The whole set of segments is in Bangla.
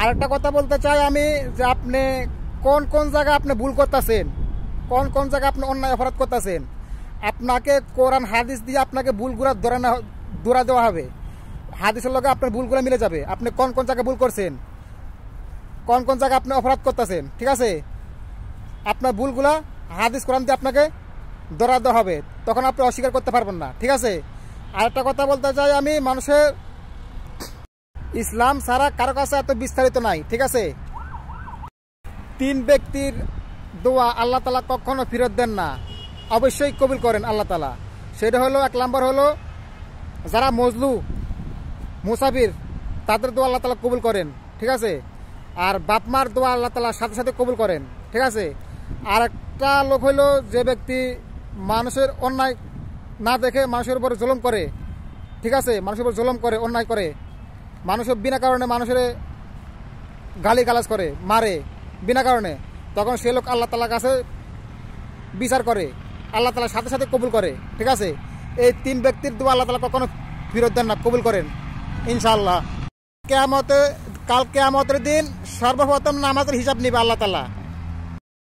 আরেকটা কথা বলতে চাই আমি যে আপনি কোন কোন জায়গায় আপনি ভুল করতেছেন, কোন কোন জায়গায় আপনি অন্যায় অপরাধ করতেছেন। আপনাকে কোরআন হাদিস দিয়ে আপনাকে ভুলগুলা ধরা দেওয়া হবে। হাদিসের লগে আপনার ভুলগুলো মিলে যাবে। আপনি কোন কোন জায়গায় ভুল করছেন, কোন কোন জায়গায় আপনি অপরাধ করতেছেন, ঠিক আছে। আপনার ভুলগুলা হাদিস কোরআন দিয়ে আপনাকে ধরা দেওয়া হবে, তখন আপনি অস্বীকার করতে পারবেন না, ঠিক আছে। আরেকটা কথা বলতে চাই আমি, মানুষের ইসলাম ছাড়া কারো কাছে এত বিস্তারিত নাই, ঠিক আছে। 3 ব্যক্তির দোয়া আল্লাহ তাআলা কখনো ফেরত দেন না, অবশ্যই কবুল করেন আল্লাহ তাআলা। সেটা হলো 1 নম্বর হলো যারা মজলু মুসাফির, তাদের দোয়া আল্লাহ তাআলা কবুল করেন, ঠিক আছে। আর বাপ মার দোয়া আল্লাহ তাআলা সাথে সাথে কবুল করেন, ঠিক আছে। আর একটা লোক হইলো যে ব্যক্তি মানুষের অন্যায় না দেখে মানুষের উপর জুলুম করে, ঠিক আছে, মানুষের উপর জুলুম করে, অন্যায় করে, মানুষের বিনা কারণে মানুষের গালি গালাজ করে, মারে বিনা কারণে, তখন সে লোক আল্লাহ তাআলার কাছে বিচার করে, আল্লাহ তাআলা সাথে সাথে কবুল করে, ঠিক আছে। এই 3 ব্যক্তির দোয়া আল্লাহ তাআলা কখনো ফেরত দেন না, কবুল করেন ইনশাআল্লাহ। কাল কিয়ামতের দিন সর্বপ্রথম নামাজের হিসাব নিবে আল্লাহ তাআলা।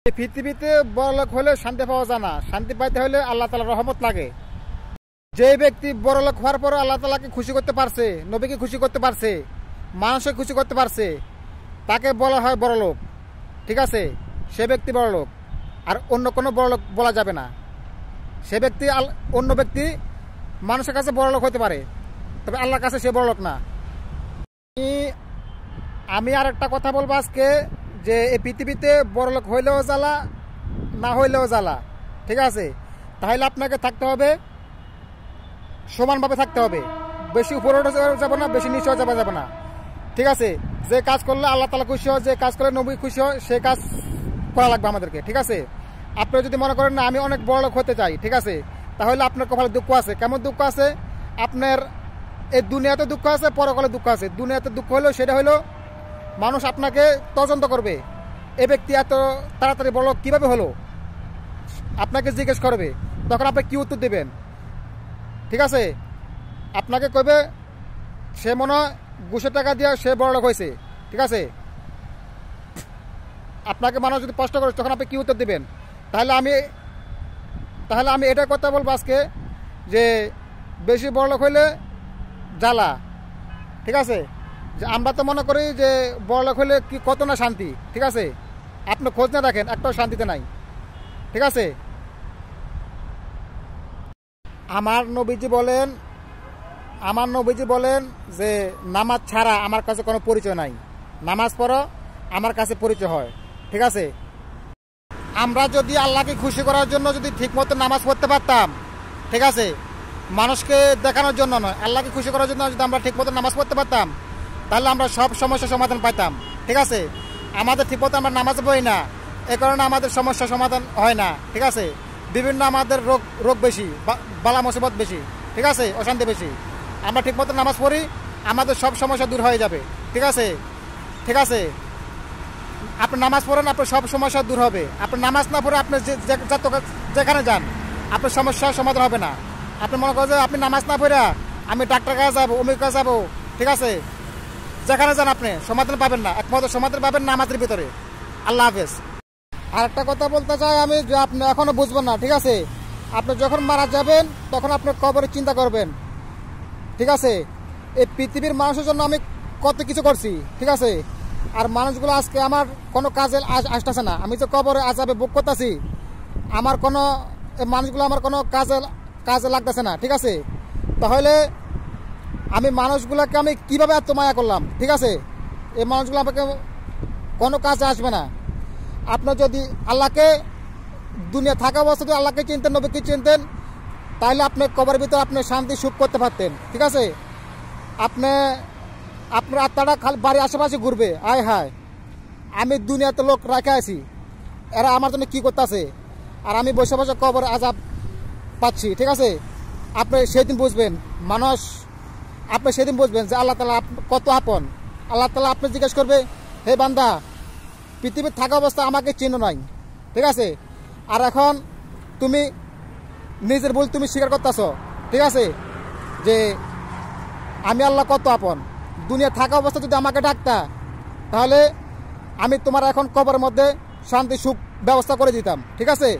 এই পৃথিবীতে বড়লোক হলে শান্তি পাওয়া যায় না, শান্তি পাইতে হলে আল্লাহ তাআলার রহমত লাগে। যে ব্যক্তি বড়লোক হওয়ার পর আল্লাহ তাআলাকে খুশি করতে পারছে, নবীকে খুশি করতে পারছে, মানুষকে খুশি করতে পারছে, তাকে বলা হয় বড়লোক, ঠিক আছে। সে ব্যক্তি বড়লোক, আর অন্য কোনো বড়লোক বলা যাবে না। সে ব্যক্তি অন্য ব্যক্তি মানুষের কাছে বড়লোক হতে পারে, তবে আল্লাহর কাছে সে বড়লোক না। আমি আর একটা কথা বলবো আজকে, যে এই পৃথিবীতে বড়লোক হইলেও জ্বালা, না হইলেও জ্বালা, ঠিক আছে। তাহলে আপনাকে থাকতে হবে সমানভাবে থাকতে হবে, বেশি উপরে যাবো না, বেশি নিচেও যাবো না, ঠিক আছে। যে কাজ করলে আল্লাহ তাআলা খুশি হয়, যে কাজ করলে নবী খুশি হয়, সে কাজ করা লাগবে আমাদেরকে, ঠিক আছে। আপনি যদি মনে করেন না আমি অনেক বড়লোক হতে চাই, ঠিক আছে, তাহলে আপনার কপালে দুঃখ আছে। কেমন দুঃখ আছে? আপনার এই দুনিয়াতে দুঃখ আছে, পরকালে দুঃখ আছে। দুনিয়াতে দুঃখ হলো সেটা হলো মানুষ আপনাকে তদন্ত করবে, এ ব্যক্তি এত তাড়াতাড়ি বড়লোক কিভাবে হলো, আপনাকে জিজ্ঞেস করবে, তখন আপনি কি উত্তর দেবেন, ঠিক আছে। আপনাকে কইবে সে মনে হয় ঘুষের টাকা দিয়ে সে বড়লোক হয়েছে, ঠিক আছে। আপনাকে মানুষ যদি প্রশ্ন করে, তখন আপনি কি উত্তর দেবেন? তাহলে আমি এটা কথা বলবো আজকে, যে বেশি বড়লোক হইলে জ্বালা, ঠিক আছে। যে আমরা তো মনে করি যে বড়লোক হইলে কি কত না শান্তি, ঠিক আছে। আপনি খোঁজ না রাখেন, একটাও শান্তিতে নাই, ঠিক আছে। আমার নবীজি বলেন যে নামাজ ছাড়া আমার কাছে কোনো পরিচয় নাই, নামাজ পড়ো আমার কাছে পরিচয় হয়, ঠিক আছে। আমরা যদি আল্লাহকে খুশি করার জন্য যদি ঠিকমতো নামাজ পড়তে পারতাম, ঠিক আছে, মানুষকে দেখানোর জন্য নয়, আল্লাহকে খুশি করার জন্য যদি আমরা ঠিকমতো নামাজ পড়তে পারতাম, তাহলে আমরা সব সমস্যার সমাধান পাইতাম, ঠিক আছে। আমাদের ঠিকমতো আমরা নামাজ পড়ি না, এ কারণে আমাদের সমস্যার সমাধান হয় না, ঠিক আছে। বিভিন্ন আমাদের রোগ বেশি, বালা মুসিবত বেশি, ঠিক আছে, অশান্তি বেশি। আমরা ঠিকমতো নামাজ পড়ি, আমাদের সব সমস্যা দূর হয়ে যাবে, ঠিক আছে, ঠিক আছে। আপনি নামাজ পড়েন, আপনার সব সমস্যা দূর হবে। আপনি নামাজ না পড়ে আপনি যেখানে যান, আপনার সমস্যার সমাধান হবে না। আপনি মনে করেন যে আপনি নামাজ না পড়ে আমি ডাক্তার কাছে যাবো, অমুক কাছে যাবো, ঠিক আছে, যেখানে যান আপনি সমাধান পাবেন না, একমাত্র সমাধান পাবেন নামাজের ভিতরে। আল্লাহ হাফেজ। আর একটা কথা বলতে চাই আমি, যে আপনি এখনো বুঝবেন না, ঠিক আছে। আপনি যখন মারা যাবেন তখন আপনি কবরে চিন্তা করবেন, ঠিক আছে। এই পৃথিবীর মানুষের জন্য আমি কত কিছু করছি, ঠিক আছে। আর মানুষগুলো আজকে আমার কোনো কাজে আসতেছে না, আমি যে কবরে আযাবে ভোগ করতেছি, আমার কোনো মানুষগুলো আমার কোনো কাজে লাগতেছে না, ঠিক আছে। তাহলে আমি মানুষগুলোকে আমি কিভাবে এত মায়া করলাম, ঠিক আছে। এই মানুষগুলো আমাকে কোনো কাজে আসবে না। আপনার যদি আল্লাহকে দুনিয়া থাকা অবস্থা যদি আল্লাহকে চিনতেন, নবীকে চিনতেন, তাহলে আপনি কবরের ভিতরে আপনি শান্তি সুখ করতে পারতেন, ঠিক আছে। আপনার আত্মাটা খালি বাড়ির আশেপাশে ঘুরবে, আয় হায় আমি দুনিয়াতে লোক রাখে আছি, এরা আমার জন্য কী করতেছে, আর আমি বসে বসে কবর আযাব পাচ্ছি, ঠিক আছে। আপনি সেদিন বুঝবেন আপনি সেদিন বুঝবেন যে আল্লাহ তাআলা কত আপন। আল্লাহ তাআলা আপনি জিজ্ঞেস করবে, হে বান্দা, পৃথিবীর থাকা অবস্থা আমাকে চিনো নাই, ঠিক আছে। আর এখন তুমি নিজের ভুল তুমি স্বীকার করতেছ, ঠিক আছে, যে আমি আল্লাহ কত আপন। দুনিয়া থাকা অবস্থা যদি আমাকে ডাকতা, তাহলে আমি তোমার এখন কবরের মধ্যে শান্তি সুখ ব্যবস্থা করে দিতাম, ঠিক আছে?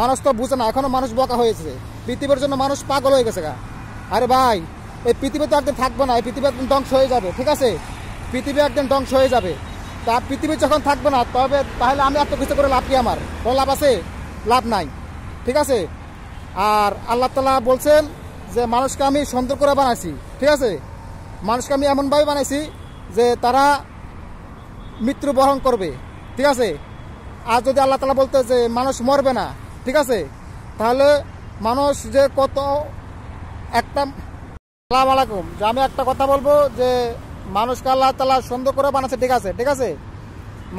মানুষ তো বুঝে না, এখনো মানুষ বকা হয়েছে, পৃথিবীর জন্য মানুষ পাগল হয়ে গেছে গা। আরে ভাই, এই পৃথিবী তো একদিন থাকবে না, এই পৃথিবী একদিন ধ্বংস হয়ে যাবে, ঠিক আছে? পৃথিবী একদিন ধ্বংস হয়ে যাবে। তা পৃথিবী যখন থাকবে না, তাহলে আমি এত কিছু করে লাভ কি? আমার কোনো লাভ আছে? লাভ নাই, ঠিক আছে? আর আল্লাহ তাআলা বলছেন যে মানুষকে আমি সুন্দর করে বানাইছি, ঠিক আছে? মানুষকে আমি এমনভাবে বানাইছি যে তারা মৃত্যু বরণ করবে, ঠিক আছে? আর যদি আল্লাহ তাআলা বলতে যে মানুষ মরবে না, ঠিক আছে, তাহলে মানুষ যে কত একটা। আসসালামু আলাইকুম। যে আমি একটা কথা বলবো যে মানুষকে আল্লাহ তাআলা সুন্দর করে বানাচ্ছে, ঠিক আছে, ঠিক আছে?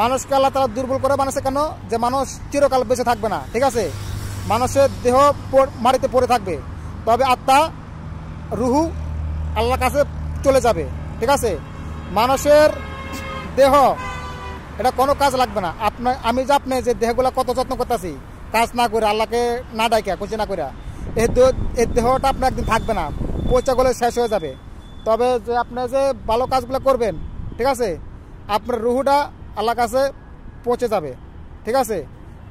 মানুষকে আল্লাহ তাআলা দুর্বল করে বানাচ্ছে কেন? যে মানুষ চিরকাল বেঁচে থাকবে না, ঠিক আছে? মানুষের দেহ মাটিতে পড়ে থাকবে, তবে আত্মা রুহু আল্লাহর কাছে চলে যাবে, ঠিক আছে? মানুষের দেহ এটা কোনো কাজ লাগবে না। আমি যে আপনি যে দেহগুলো কত যত্ন করতেছি, কাজ না করে, আল্লাহকে না ডাইকা, খুশি না করে, এই দেহটা আপনার একদিন থাকবে না, পচা গলে শেষ হয়ে যাবে। তবে যে আপনি যে ভালো কাজগুলো করবেন, ঠিক আছে, আপনার রুহুটা আল্লাহর কাছে পৌঁছে যাবে, ঠিক আছে?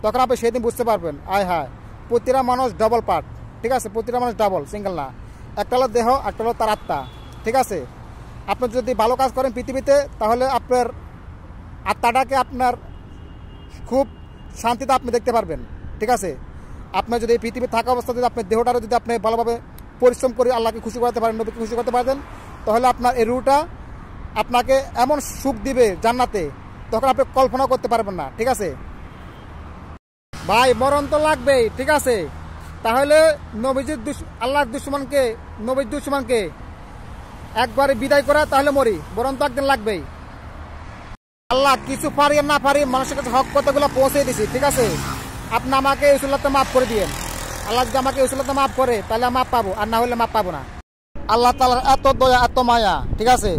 তখন আপনি সেদিন বুঝতে পারবেন, আয় হায়, প্রতিটা মানুষ ডবল পার্ট, ঠিক আছে? প্রতিটা মানুষ ডাবল, সিঙ্গেল না। একটা হলো দেহ, একটা হলো তার আত্মা, ঠিক আছে? আপনি যদি ভালো কাজ করেন পৃথিবীতে, তাহলে আপনার আত্মাটাকে আপনার খুব শান্তিতে আপনি দেখতে পারবেন, ঠিক আছে? আপনার যদি এই পৃথিবী থাকা অবস্থাতে যদি আপনার দেহটারও যদি আপনি ভালোভাবে পরিশ্রম করে আল্লাহকে খুশি করতে পারেন, নবীকে খুশি করতে পারেন, তাহলে আপনার এই রুহটা আপনাকে এমন সুখ দিবে জান্নাতে, তখন আপনি কল্পনা করতে পারবেন না, ঠিক আছে? ভাই, মরণ তো লাগবেই, ঠিক আছে? তাহলে নবীজির আল্লাহর দুশমনকে, নবীর দুশমনকে একবারে বিদায় করা, তাহলে মরি, মরণ তো একদিন লাগবেই। আল্লাহ কিছু পারি আর না পারি মানুষের কাছে হক কথাগুলো পৌঁছে দিছি, ঠিক আছে? আপনি আমাকে ইউসুল্লাহতে মাফ করে দিয়েন। আল্লাহ যদি আমাকে ইউসুল্লাহতে মাফ করে, তাহলে মাফ পাবো, আর না হলে মাফ পাবো না। আল্লাহ তাআলার এত দয়া, এত মায়া, ঠিক আছে?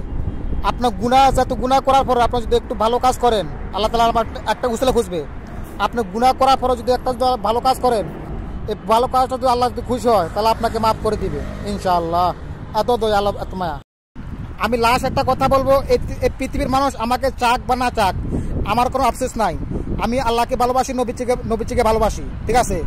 আপনার গুনাহ, যত গুনাহ করার পর আপনি যদি একটু ভালো কাজ করেন, আল্লাহ তাআলা একটা উসিলা খুঁজবে। আপনি গুনাহ করার পর যদি একটা ভালো কাজ করেন, এই ভালো কাজটা যদি আল্লাহ যদি খুশি হয়, তাহলে আপনাকে মাফ করে দিবে ইনশাআল্লাহ। এত দয়া, আল্লাহ এত মায়া। আমি লাস্ট একটা কথা বলবো, এই পৃথিবীর মানুষ আমাকে চাক বা না চাক, আমার কোনো আফসোস নাই। আমি আল্লাহকে ভালোবাসি, নবীজিকে ভালোবাসি, ঠিক আছে?